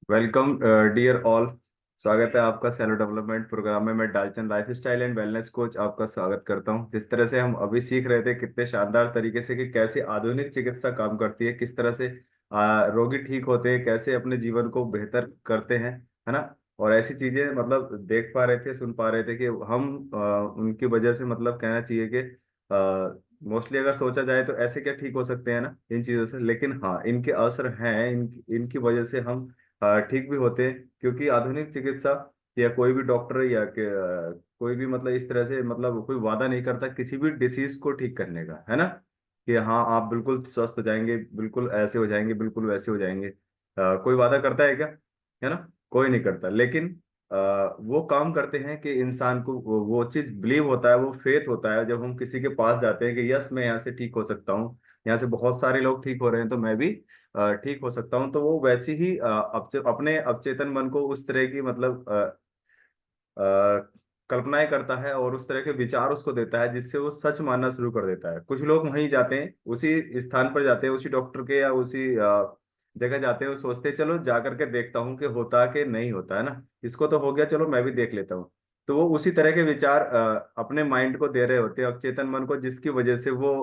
Welcome dear all. स्वागत है आपका सेल्फ डेवलपमेंट प्रोग्राम में। मैं Dalchan lifestyle and wellness coach आपका स्वागत करता हूं। जिस तरह से हम अभी सीख रहे थे कितने शानदार तरीके से कि कैसे आधुनिक चिकित्सा काम करती है, किस तरह से रोगी ठीक होते हैं, कैसे अपने जीवन को बेहतर करते हैं, है ना। और ऐसी चीजें मतलब देख पा रहे थे, सुन पा रहे थे कि हम उनकी वजह से मतलब कहना चाहिए कि मोस्टली अगर सोचा जाए तो ऐसे क्या ठीक हो सकते हैं ना इन चीजों से। लेकिन हाँ, इनके असर हैं, इनकी वजह से हम ठीक भी होते हैं। क्योंकि आधुनिक चिकित्सा या कोई भी डॉक्टर या कोई भी मतलब इस तरह से मतलब कोई वादा नहीं करता किसी भी डिसीज को ठीक करने का, है ना। कि हाँ आप बिल्कुल स्वस्थ हो जाएंगे, बिल्कुल ऐसे हो जाएंगे, बिल्कुल वैसे हो जाएंगे। कोई वादा करता है क्या? है ना। कोई नहीं करता। लेकिन वो काम करते हैं कि इंसान को वो चीज बिलीव होता है, वो फेथ होता है। जब हम किसी के पास जाते हैं कि यस मैं यहाँ से ठीक हो सकता हूँ, यहाँ से बहुत सारे लोग ठीक हो रहे हैं, तो मैं भी ठीक हो सकता हूँ। तो वो वैसी ही अपने अवचेतन मन को उस तरह की मतलब कल्पनाएं करता है और उस तरह के विचार उसको देता है जिससे वो सच मानना शुरू कर देता है। कुछ लोग वहीं जाते हैं, उसी स्थान पर जाते हैं, उसी डॉक्टर के या उसी जगह जाते हैं। वो सोचते हैं चलो जा करके देखता हूँ कि होता कि नहीं होता, है ना। इसको तो हो गया, चलो मैं भी देख लेता हूँ। तो वो उसी तरह के विचार अपने माइंड को दे रहे होते हैं, अवचेतन मन को, जिसकी वजह से वो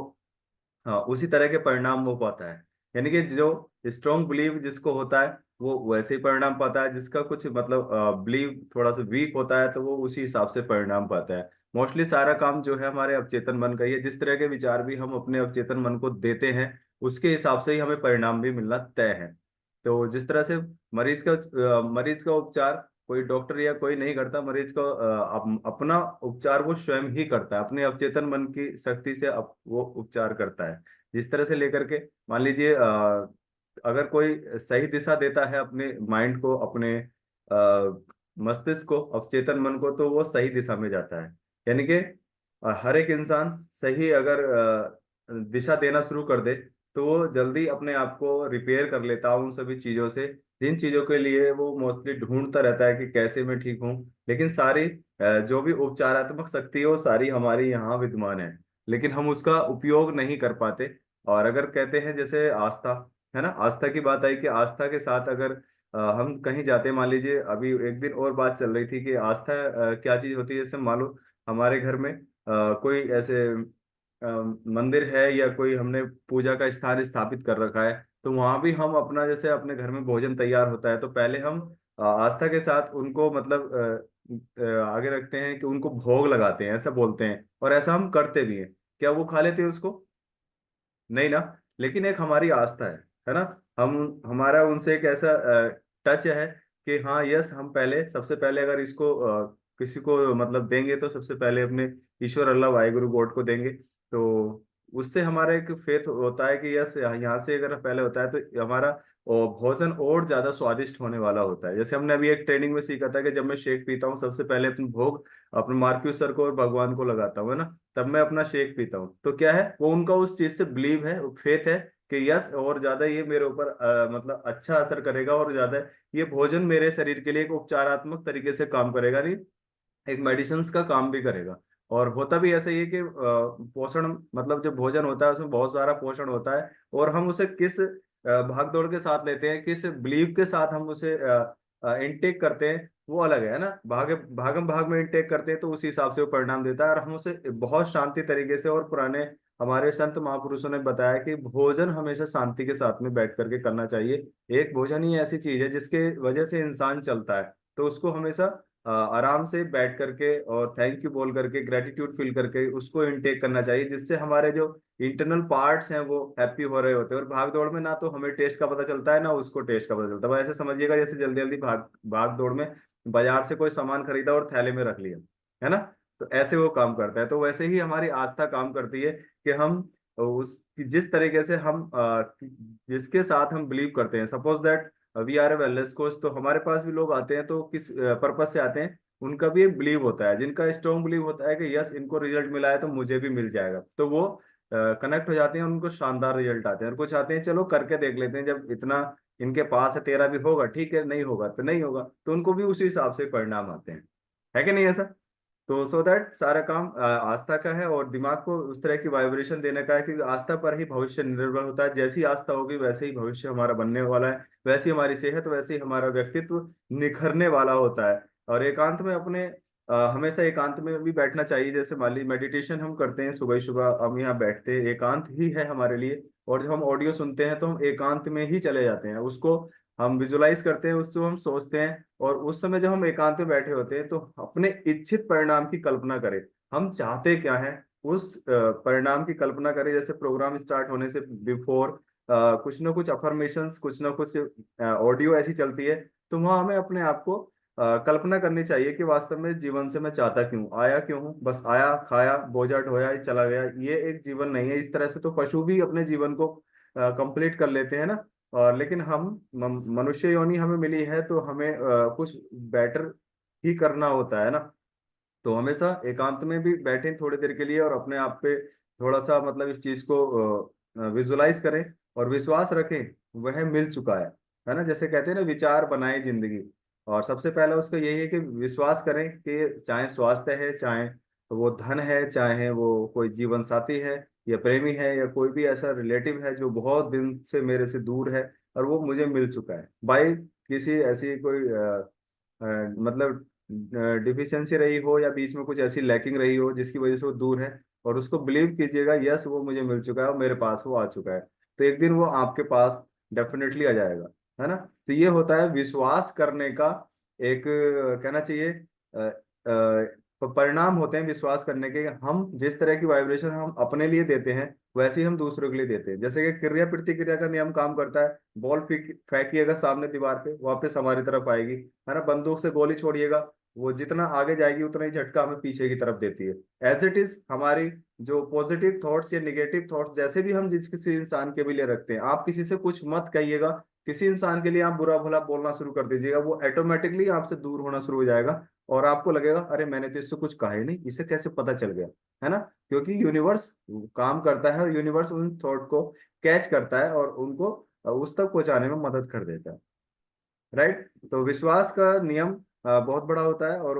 हाँ उसी तरह के परिणाम वो पाता है। यानी कि जो स्ट्रॉन्ग बिलीव जिसको होता है वो वैसे ही परिणाम पाता है, जिसका कुछ मतलब बिलीव थोड़ा सा वीक होता है तो वो उसी हिसाब से परिणाम पाता है। मोस्टली सारा काम जो है हमारे अवचेतन मन का ही है। जिस तरह के विचार भी हम अपने अवचेतन मन को देते हैं उसके हिसाब से ही हमें परिणाम भी मिलना तय है। तो जिस तरह से मरीज का उपचार कोई डॉक्टर या कोई नहीं करता, मरीज को अपना उपचार वो स्वयं ही करता है, अपने अवचेतन मन की शक्ति से वो उपचार करता है। जिस तरह से लेकर के मान लीजिए अगर कोई सही दिशा देता है अपने माइंड को, अपने मस्तिष्क को, अवचेतन मन को, तो वो सही दिशा में जाता है। यानी कि हर एक इंसान सही अगर दिशा देना शुरू कर दे तो वो जल्दी अपने आप को रिपेयर कर लेता है उन सभी चीजों से जिन चीजों के लिए वो मोस्टली ढूंढता रहता है कि कैसे मैं ठीक हूँ। लेकिन सारी जो भी उपचारात्मक शक्ति है वो सारी हमारी यहाँ विद्यमान है, लेकिन हम उसका उपयोग नहीं कर पाते। और अगर कहते हैं जैसे आस्था, है ना, आस्था की बात आई कि आस्था के साथ अगर हम कहीं जाते हैं, मान लीजिए अभी एक दिन और बात चल रही थी कि आस्था क्या चीज होती है। जैसे मान लो हमारे घर में कोई ऐसे मंदिर है या कोई हमने पूजा का स्थान स्थापित कर रखा है, तो वहां भी हम अपना जैसे अपने घर में भोजन तैयार होता है तो पहले हम आस्था के साथ उनको मतलब आगे रखते हैं कि उनको भोग लगाते हैं, ऐसा बोलते हैं, और ऐसा हम करते भी हैं। क्या वो खा लेते हैं उसको? नहीं ना। लेकिन एक हमारी आस्था है ना। हम हमारा उनसे एक ऐसा टच है कि हाँ यस, हम पहले सबसे पहले अगर इसको किसी को मतलब देंगे तो सबसे पहले अपने ईश्वर अल्लाह वाहिगुरु गॉड को देंगे। तो उससे हमारा एक फेथ होता है कि यस यहाँ से अगर पहले होता है तो हमारा भोजन और ज्यादा स्वादिष्ट होने वाला होता है। जैसे हमने अभी एक ट्रेनिंग में सीखा था कि जब मैं शेक पीता हूँ सबसे पहले अपने भोग अपने मार्क्यूस सर को और भगवान को लगाता हूँ, है ना। तब मैं अपना शेक पीता हूँ। तो क्या है, वो उनका उस चीज से बिलीव है, फेथ है कि यस और ज्यादा ये मेरे ऊपर मतलब अच्छा असर करेगा, और ज्यादा ये भोजन मेरे शरीर के लिए एक उपचारात्मक तरीके से काम करेगा, नहीं एक मेडिसिन का काम भी करेगा। और होता भी ऐसा ही है कि पोषण मतलब जो भोजन होता है उसमें बहुत सारा पोषण होता है, और हम उसे किस भाग दौड़ के साथ लेते हैं, किस बिलीव के साथ हम उसे इनटेक करते हैं, वो अलग है ना। भागम भाग में इनटेक करते हैं तो उसी हिसाब से वो परिणाम देता है। और हम उसे बहुत शांति तरीके से, और पुराने हमारे संत महापुरुषों ने बताया कि भोजन हमेशा शांति के साथ में बैठ करके करना चाहिए। एक भोजन ही ऐसी चीज है जिसके वजह से इंसान चलता है, तो उसको हमेशा आराम से बैठ करके और थैंक यू बोल करके, ग्रेटिट्यूड फील करके उसको इनटेक करना चाहिए, जिससे हमारे जो इंटरनल पार्ट्स हैं वो हैप्पी हो रहे होते हैं। और भाग दौड़ में ना तो हमें टेस्ट का पता चलता है ना उसको टेस्ट का पता चलता है। अब ऐसे समझिएगा जैसे जल्दी जल्दी भाग भाग दौड़ में बाजार से कोई सामान खरीदा और थैले में रख लिया, है ना। तो ऐसे वो काम करता है। तो वैसे ही हमारी आस्था काम करती है कि हम उस जिस तरीके से हम जिसके साथ हम बिलीव करते हैं, suppose that we are a wellness coach, तो हमारे पास भी लोग आते हैं तो किस पर्पज से आते हैं, उनका भी एक बिलीव होता है, जिनका स्ट्रॉन्ग बिलीव होता है कि यस इनको रिजल्ट मिला है तो मुझे भी मिल जाएगा, तो वो कनेक्ट हो जाते हैं, उनको शानदार रिजल्ट आते हैं। और कुछ आते हैं चलो करके देख लेते हैं, जब इतना इनके पास है तेरा भी होगा, ठीक है, नहीं होगा तो नहीं होगा, तो उनको भी उसी हिसाब से परिणाम आते हैं। है कि नहीं ऐसा? तो सो दैट सारा काम आस्था का है, और दिमाग को उस तरह की वाइब्रेशन देने का है कि आस्था पर ही भविष्य निर्भर होता है। जैसी आस्था होगी वैसे ही भविष्य हमारा बनने वाला है, वैसी हमारी सेहत, वैसे ही हमारा व्यक्तित्व निखरने वाला होता है। और एकांत में अपने हमेशा एकांत में भी बैठना चाहिए। जैसे मान लीजिए मेडिटेशन हम करते हैं सुबह सुबह, हम यहाँ बैठते हैं, एकांत ही है हमारे लिए। और जब हम ऑडियो सुनते हैं तो हम एकांत में ही चले जाते हैं, उसको हम विजुलाइज करते हैं, उसको हम सोचते हैं। और उस समय जब हम एकांत में बैठे होते हैं तो अपने इच्छित परिणाम की कल्पना करें। हम चाहते क्या है, उस परिणाम की कल्पना करें। जैसे प्रोग्राम स्टार्ट होने से बिफोर कुछ ना कुछ अफर्मेशंस, कुछ ना कुछ ऑडियो ऐसी चलती है। तो वहां हमें अपने आप को कल्पना करनी चाहिए कि वास्तव में जीवन से मैं चाहता क्यों, आया क्यों हूँ। बस आया, खाया, बोझा ढोया, चला गया, ये एक जीवन नहीं है। इस तरह से तो पशु भी अपने जीवन को कंप्लीट कर लेते हैं ना। और लेकिन हम मनुष्य योनि हमें मिली है, तो हमें कुछ बेटर ही करना होता है ना। तो हमेशा एकांत में भी बैठें थोड़ी देर के लिए, और अपने आप पे थोड़ा सा मतलब इस चीज को विजुलाइज करें और विश्वास रखें, वह मिल चुका है ना। जैसे कहते हैं ना, विचार बनाए जिंदगी। और सबसे पहला उसका यही है कि विश्वास करें कि चाहे स्वास्थ्य है, चाहे वो धन है, चाहे वो कोई जीवन साथी है या प्रेमी है, या कोई भी ऐसा रिलेटिव है जो बहुत दिन से मेरे से दूर है, और वो मुझे मिल चुका है बाई किसी ऐसी कोई मतलब डिफिशियंसी रही हो, या बीच में कुछ ऐसी लैकिंग रही हो जिसकी वजह से वो दूर है। और उसको बिलीव कीजिएगा, यस वो मुझे मिल चुका है और मेरे पास वो आ चुका है। तो एक दिन वो आपके पास डेफिनेटली आ जाएगा, है ना। तो ये होता है विश्वास करने का एक कहना चाहिए परिणाम होते हैं विश्वास करने के। हम जिस तरह की वाइब्रेशन हम अपने लिए देते हैं, वैसे ही हम दूसरों के लिए देते हैं। जैसे कि क्रिया प्रतिक्रिया का नियम काम करता है। बॉल फेंकिएगा सामने दीवार पे, वापस हमारी तरफ आएगी, है ना। बंदूक से गोली छोड़िएगा, वो जितना आगे जाएगी उतना ही झटका हमें पीछे की तरफ देती है। एज इट इज हमारी जो पॉजिटिव थॉट्स या निगेटिव थॉट्स जैसे भी हम जिस किसी इंसान के भी लिए रखते हैं, आप किसी से कुछ मत कहिएगा। किसी इंसान के लिए आप बुरा भला बोलना शुरू कर दीजिएगा, वो ऑटोमेटिकली आपसे दूर होना शुरू हो जाएगा। और आपको लगेगा अरे मैंने तो इससे कुछ कहा ही नहीं, इसे कैसे पता चल गया, है ना। क्योंकि यूनिवर्स काम करता है, और यूनिवर्स उन थॉट को कैच करता है और उनको उस तक पहुंचाने में मदद कर देता है। राइट। तो विश्वास का नियम बहुत बड़ा होता है। और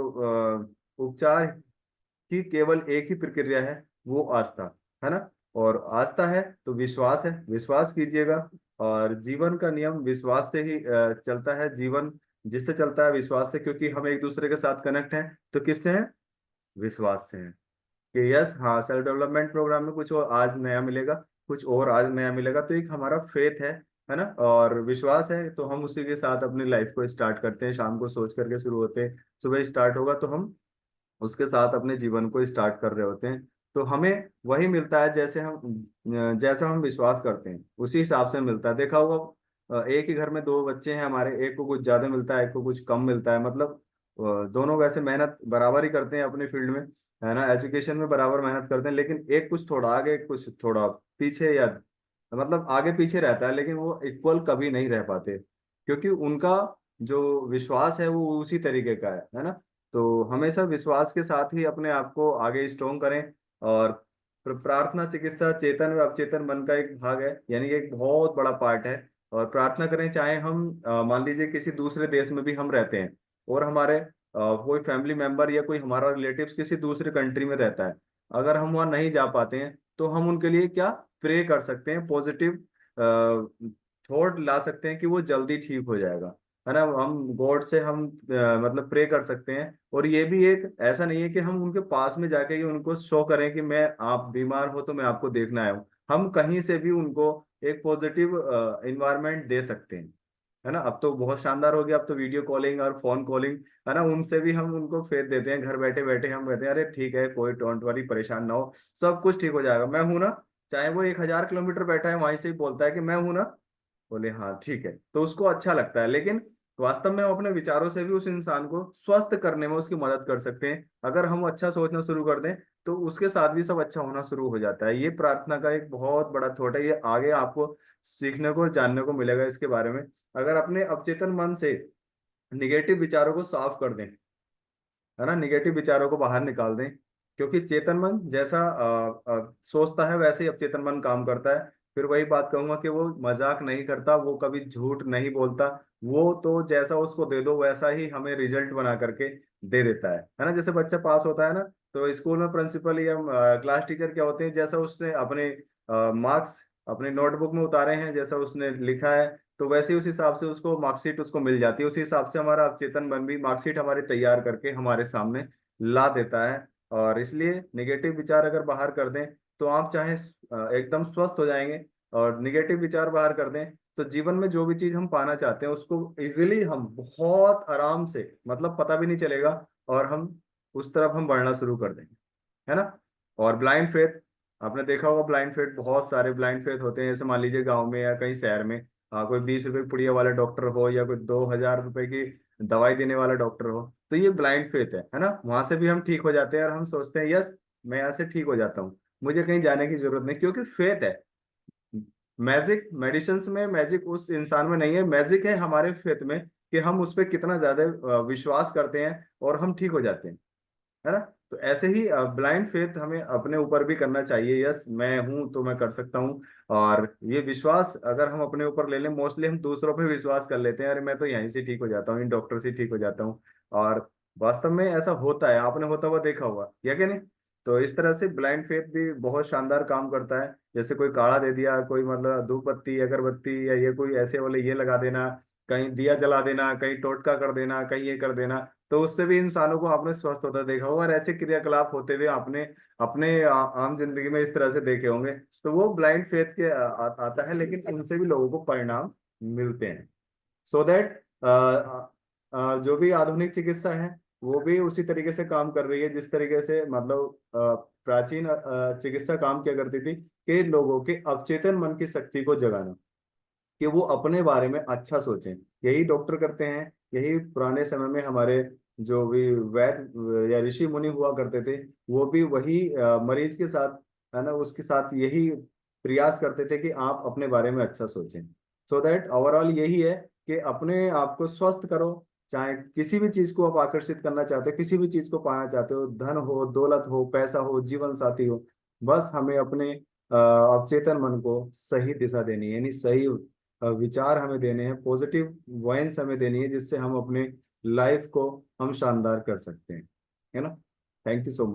उपचार की केवल एक ही प्रक्रिया है, वो आस्था, है ना। और आस्था है तो विश्वास है, विश्वास कीजिएगा। और जीवन का नियम विश्वास से ही चलता है। जीवन जिससे चलता है विश्वास से, क्योंकि हम एक दूसरे के साथ कनेक्ट हैं। तो किससे हैं? विश्वास से हैं कि यस हाँ, सेल्फ डेवलपमेंट प्रोग्राम में कुछ और आज नया मिलेगा, कुछ और आज नया मिलेगा। तो एक हमारा फेथ है ना, और विश्वास है। तो हम उसी के साथ अपनी लाइफ को स्टार्ट करते हैं, शाम को सोच करके शुरू होते हैं, सुबह स्टार्ट होगा तो हम उसके साथ अपने जीवन को स्टार्ट कर रहे होते हैं। तो हमें वही मिलता है जैसा हम विश्वास करते हैं उसी हिसाब से मिलता है। देखा होगा एक ही घर में दो बच्चे हैं हमारे, एक को कुछ ज्यादा मिलता है, एक को कुछ कम मिलता है। मतलब दोनों वैसे मेहनत बराबर ही करते हैं अपने फील्ड में, है ना, एजुकेशन में बराबर मेहनत करते हैं, लेकिन एक कुछ थोड़ा आगे, कुछ थोड़ा पीछे, या मतलब आगे पीछे रहता है, लेकिन वो इक्वल कभी नहीं रह पाते, क्योंकि उनका जो विश्वास है वो उसी तरीके का है ना। तो हमेशा विश्वास के साथ ही अपने आप को आगे स्ट्रोंग करें। और प्रार्थना चिकित्सा चेतन व अवचेतन मन का एक भाग है, यानी कि एक बहुत बड़ा पार्ट है। और प्रार्थना करें, चाहे हम मान लीजिए किसी दूसरे देश में भी हम रहते हैं, और हमारे कोई फैमिली मेंबर या कोई हमारा रिलेटिव किसी दूसरे कंट्री में रहता है, अगर हम वहाँ नहीं जा पाते हैं तो हम उनके लिए क्या प्रे कर सकते हैं, पॉजिटिव थॉट ला सकते हैं कि वो जल्दी ठीक हो जाएगा, है ना। हम गॉड से हम मतलब प्रे कर सकते हैं। और ये भी एक ऐसा नहीं है कि हम उनके पास में जाके ही उनको शो करें कि मैं, आप बीमार हो तो मैं आपको देखना आया हूँ। हम कहीं से भी उनको एक पॉजिटिव इन्वायरमेंट दे सकते हैं, है ना। अब तो बहुत शानदार हो गया, अब तो वीडियो कॉलिंग और फोन कॉलिंग, है ना, उनसे भी हम उनको फेथ देते हैं। घर बैठे बैठे हम कहते हैं अरे ठीक है, कोई डोंट वरी, परेशान ना हो, सब कुछ ठीक हो जाएगा, मैं हूं ना। चाहे वो 1,000 किलोमीटर बैठा है, वहीं से ही बोलता है कि मैं हूं ना। बोले हाँ ठीक है, तो उसको अच्छा लगता है। लेकिन वास्तव में हम अपने विचारों से भी उस इंसान को स्वस्थ करने में उसकी मदद कर सकते हैं। अगर हम अच्छा सोचना शुरू कर दें तो उसके साथ भी सब अच्छा होना शुरू हो जाता है। ये प्रार्थना का एक बहुत बड़ा थॉट है, ये आगे आपको सीखने को जानने को मिलेगा इसके बारे में। अगर अपने अवचेतन मन से निगेटिव विचारों को साफ कर दें, है ना, निगेटिव विचारों को बाहर निकाल दें, क्योंकि चेतन मन जैसा सोचता है वैसे ही अवचेतन मन काम करता है। फिर वही बात कहूंगा कि वो मजाक नहीं करता, वो कभी झूठ नहीं बोलता। वो तो जैसा उसको दे दो वैसा ही हमें रिजल्ट बना करके दे देता है ना। जैसे बच्चा पास होता है ना, तो स्कूल में प्रिंसिपल या क्लास टीचर क्या होते हैं, जैसा उसने अपने मार्क्स अपने नोटबुक में उतारे हैं, जैसा उसने लिखा है, तो वैसे ही उस हिसाब से उसको मार्कशीट उसको मिल जाती है। उसी हिसाब से हमारा अवचेतन मन भी मार्कशीट हमारी तैयार करके हमारे सामने ला देता है। और इसलिए निगेटिव विचार अगर बाहर कर दें तो आप चाहे एकदम स्वस्थ हो जाएंगे। और निगेटिव विचार बाहर कर दें तो जीवन में जो भी चीज हम पाना चाहते हैं उसको इजीली हम बहुत आराम से, मतलब पता भी नहीं चलेगा, और हम उस तरफ हम बढ़ना शुरू कर देंगे, है ना। और ब्लाइंड फेथ, आपने देखा होगा ब्लाइंड फेथ, बहुत सारे ब्लाइंड फेथ होते हैं। जैसे मान लीजिए गांव में या कहीं शहर में, कोई 20 रुपए की पुड़िया वाला डॉक्टर हो या कोई 2,000 रुपए की दवाई देने वाला डॉक्टर हो, तो ये ब्लाइंड फेथ है ना। वहां से भी हम ठीक हो जाते हैं और हम सोचते हैं यस, मैं यहाँ से ठीक हो जाता हूँ, मुझे कहीं जाने की जरूरत नहीं, क्योंकि फेथ है। मैजिक मेडिसिन में मैजिक उस इंसान में नहीं है, मैजिक है हमारे फेथ में, कि हम उस पर कितना ज्यादा विश्वास करते हैं और हम ठीक हो जाते हैं, है ना। तो ऐसे ही ब्लाइंड फेथ हमें अपने ऊपर भी करना चाहिए। यस, मैं हूं तो मैं कर सकता हूँ। और ये विश्वास अगर हम अपने ऊपर ले लें, मोस्टली हम दूसरों पे विश्वास कर लेते हैं, अरे मैं तो यहीं से ठीक हो जाता हूँ, इन डॉक्टर से ठीक हो जाता हूँ। और वास्तव में ऐसा होता है, आपने होता हुआ देखा हुआ या कि नहीं। तो इस तरह से ब्लाइंड फेथ भी बहुत शानदार काम करता है। जैसे कोई काढ़ा दे दिया, कोई मतलब धूप बत्ती अगरबत्ती या ये कोई ऐसे वाले ये लगा देना, कहीं दिया जला देना, कहीं टोटका कर देना, कहीं ये कर देना, तो उससे भी इंसानों को आपने स्वस्थ होता देखा होगा। और ऐसे क्रियाकलाप होते हुए आपने अपने आम जिंदगी में इस तरह से देखे होंगे। तो वो ब्लाइंड फेथ के आता है, लेकिन उनसे भी लोगों को परिणाम मिलते हैं। सो दैट जो भी आधुनिक चिकित्सा है वो भी उसी तरीके से काम कर रही है, जिस तरीके से मतलब प्राचीन चिकित्सा काम किया करती थी, कि लोगों के अवचेतन मन की शक्ति को जगाना, कि वो अपने बारे में अच्छा सोचें। यही डॉक्टर करते हैं, यही पुराने समय में हमारे जो भी वैद्य या ऋषि मुनि हुआ करते थे, वो भी वही मरीज के साथ, है ना, उसके साथ यही प्रयास करते थे कि आप अपने बारे में अच्छा सोचें। सो दैट ओवरऑल यही है कि अपने आप को स्वस्थ करो। चाहे किसी भी चीज को आप आकर्षित करना चाहते हो, किसी भी चीज को पाना चाहते हो, धन हो, दौलत हो, पैसा हो, जीवन साथी हो, बस हमें अपने अवचेतन मन को सही दिशा देनी है, यानी सही विचार हमें देने हैं, पॉजिटिव वाइन्स हमें देनी है, जिससे हम अपने लाइफ को हम शानदार कर सकते हैं, है ना। Thank you so much.